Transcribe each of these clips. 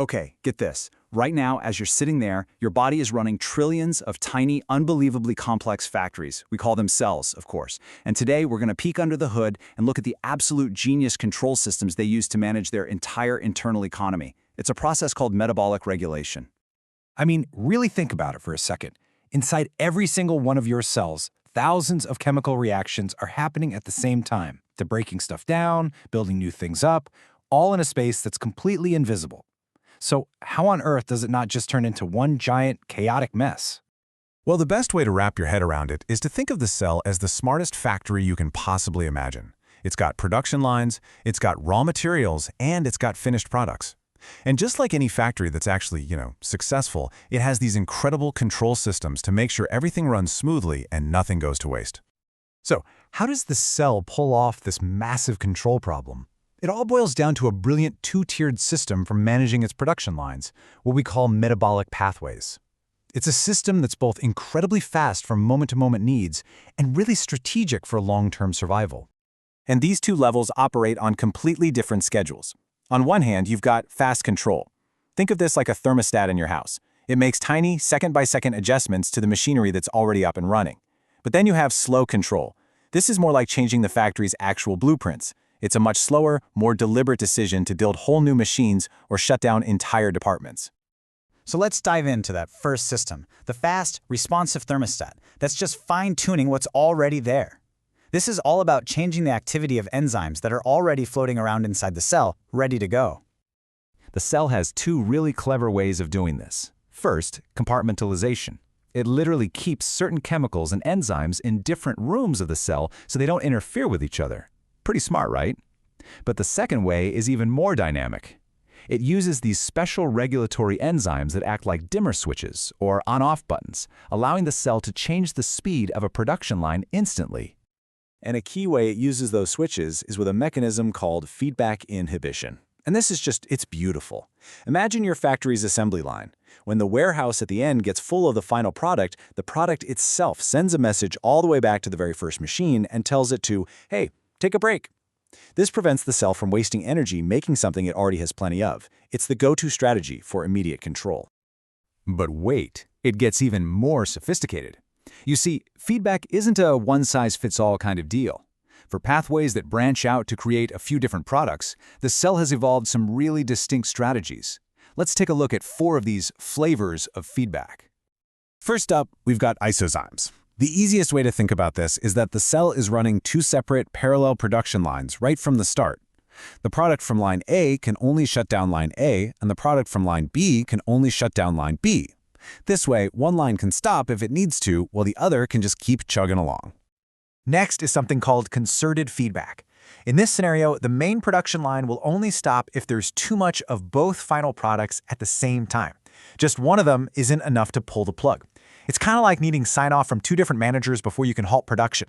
Okay, get this. Right now, as you're sitting there, your body is running trillions of tiny, unbelievably complex factories. We call them cells, of course. And today, we're going to peek under the hood and look at the absolute genius control systems they use to manage their entire internal economy. It's a process called metabolic regulation. I mean, really think about it for a second. Inside every single one of your cells, thousands of chemical reactions are happening at the same time. They're breaking stuff down, building new things up, all in a space that's completely invisible. So how on earth does it not just turn into one giant, chaotic mess? Well, the best way to wrap your head around it is to think of the cell as the smartest factory you can possibly imagine. It's got production lines, it's got raw materials, and it's got finished products. And just like any factory that's actually, successful, it has these incredible control systems to make sure everything runs smoothly and nothing goes to waste. So how does the cell pull off this massive control problem? It all boils down to a brilliant two-tiered system for managing its production lines, what we call metabolic pathways. It's a system that's both incredibly fast for moment-to-moment needs and really strategic for long-term survival. And these two levels operate on completely different schedules. On one hand, you've got fast control. Think of this like a thermostat in your house. It makes tiny, second-by-second adjustments to the machinery that's already up and running. But then you have slow control. This is more like changing the factory's actual blueprints. It's a much slower, more deliberate decision to build whole new machines or shut down entire departments. So let's dive into that first system, the fast, responsive thermostat that's just fine-tuning what's already there. This is all about changing the activity of enzymes that are already floating around inside the cell, ready to go. The cell has two really clever ways of doing this. First, compartmentalization. It literally keeps certain chemicals and enzymes in different rooms of the cell so they don't interfere with each other. Pretty smart, right? But the second way is even more dynamic. It uses these special regulatory enzymes that act like dimmer switches or on-off buttons, allowing the cell to change the speed of a production line instantly. And a key way it uses those switches is with a mechanism called feedback inhibition. And this is it's beautiful. Imagine your factory's assembly line. When the warehouse at the end gets full of the final product, the product itself sends a message all the way back to the very first machine and tells it to, hey, take a break. This prevents the cell from wasting energy making something it already has plenty of. It's the go-to strategy for immediate control. But wait, it gets even more sophisticated. You see, feedback isn't a one-size-fits-all kind of deal. For pathways that branch out to create a few different products, the cell has evolved some really distinct strategies. Let's take a look at 4 of these flavors of feedback. First up, we've got isozymes. The easiest way to think about this is that the cell is running 2 separate parallel production lines right from the start. The product from line A can only shut down line A, and the product from line B can only shut down line B. This way, one line can stop if it needs to, while the other can just keep chugging along. Next is something called concerted feedback. In this scenario, the main production line will only stop if there's too much of both final products at the same time. Just one of them isn't enough to pull the plug. It's kind of like needing sign-off from 2 different managers before you can halt production.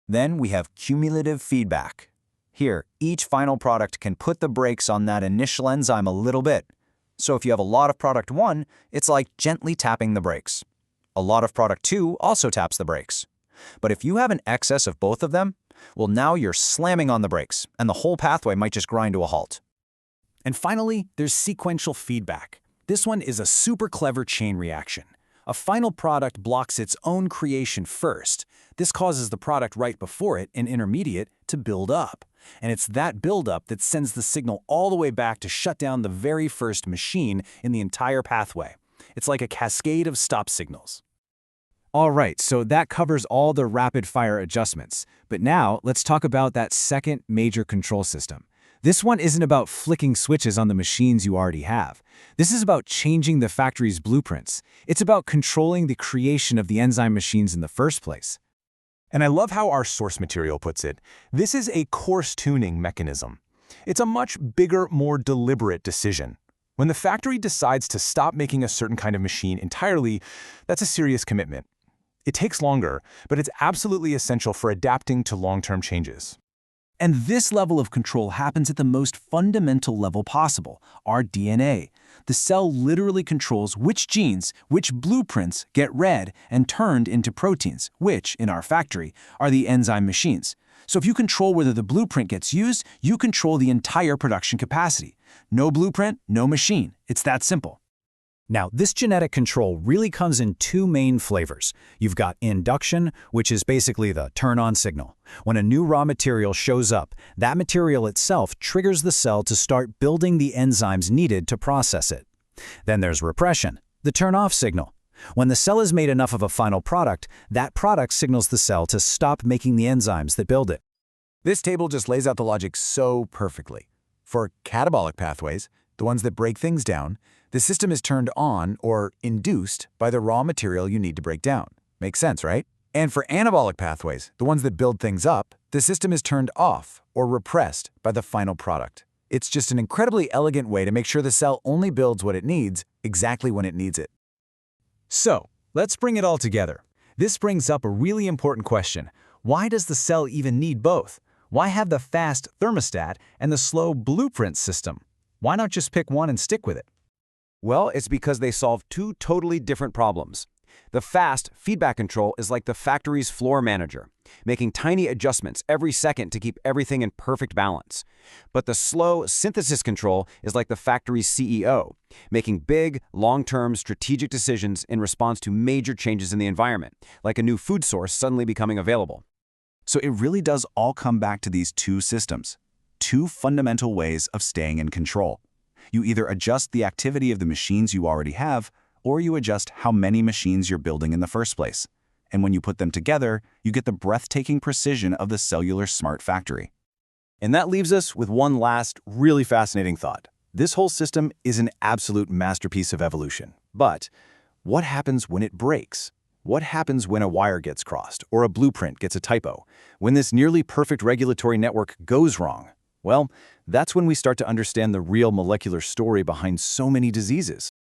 Then we have cumulative feedback. Here, each final product can put the brakes on that initial enzyme a little bit. So if you have a lot of product 1, it's like gently tapping the brakes. A lot of product 2 also taps the brakes. But if you have an excess of both of them, well, now you're slamming on the brakes, and the whole pathway might just grind to a halt. And finally, there's sequential feedback. This one is a super clever chain reaction. A final product blocks its own creation first. This causes the product right before it, an intermediate, to build up. And it's that buildup that sends the signal all the way back to shut down the very first machine in the entire pathway. It's like a cascade of stop signals. All right, so that covers all the rapid-fire adjustments. But now, let's talk about that second major control system. This one isn't about flicking switches on the machines you already have. This is about changing the factory's blueprints. It's about controlling the creation of the enzyme machines in the first place. And I love how our source material puts it. This is a coarse tuning mechanism. It's a much bigger, more deliberate decision. When the factory decides to stop making a certain kind of machine entirely, that's a serious commitment. It takes longer, but it's absolutely essential for adapting to long-term changes. And this level of control happens at the most fundamental level possible, our DNA. The cell literally controls which genes, which blueprints get read and turned into proteins, which, in our factory, are the enzyme machines. So if you control whether the blueprint gets used, you control the entire production capacity. No blueprint, no machine. It's that simple. Now, this genetic control really comes in two main flavors. You've got induction, which is basically the turn-on signal. When a new raw material shows up, that material itself triggers the cell to start building the enzymes needed to process it. Then there's repression, the turn-off signal. When the cell has made enough of a final product, that product signals the cell to stop making the enzymes that build it. This table just lays out the logic so perfectly. For catabolic pathways, the ones that break things down, the system is turned on or induced by the raw material you need to break down. Makes sense, right? And for anabolic pathways, the ones that build things up, the system is turned off or repressed by the final product. It's just an incredibly elegant way to make sure the cell only builds what it needs exactly when it needs it. So, let's bring it all together. This brings up a really important question. Why does the cell even need both? Why have the fast thermostat and the slow blueprint system? Why not just pick one and stick with it? Well, it's because they solve two totally different problems. The fast feedback control is like the factory's floor manager, making tiny adjustments every second to keep everything in perfect balance. But the slow synthesis control is like the factory's CEO, making big, long-term strategic decisions in response to major changes in the environment, like a new food source suddenly becoming available. So it really does all come back to these two systems, two fundamental ways of staying in control. You either adjust the activity of the machines you already have, or you adjust how many machines you're building in the first place. And when you put them together, you get the breathtaking precision of the cellular smart factory. And that leaves us with one last, really fascinating thought. This whole system is an absolute masterpiece of evolution. But what happens when it breaks? What happens when a wire gets crossed, or a blueprint gets a typo? When this nearly perfect regulatory network goes wrong? Well, that's when we start to understand the real molecular story behind so many diseases.